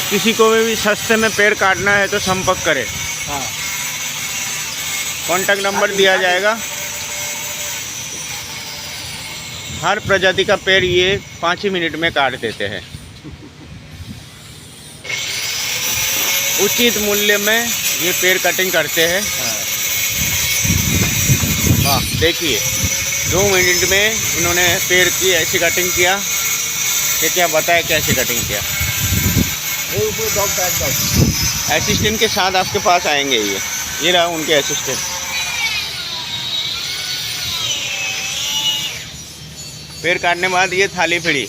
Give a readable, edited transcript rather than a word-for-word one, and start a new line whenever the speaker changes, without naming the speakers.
किसी को भी सस्ते में पेड़ काटना है तो संपर्क करें।
हाँ,
कॉन्टैक्ट नंबर दिया जाएगा। हर प्रजाति का पेड़ ये 5 ही मिनट में काट देते हैं। उचित मूल्य में ये पेड़ कटिंग करते हैं। वाह, देखिए 2 मिनट में इन्होंने पेड़ की ऐसी कटिंग किया कि क्या बताए कैसे कटिंग किया। असिस्टेंट के साथ आपके पास आएंगे ये रहा उनके असिस्टेंट। पेड़ काटने के बाद ये थाली पीढ़ी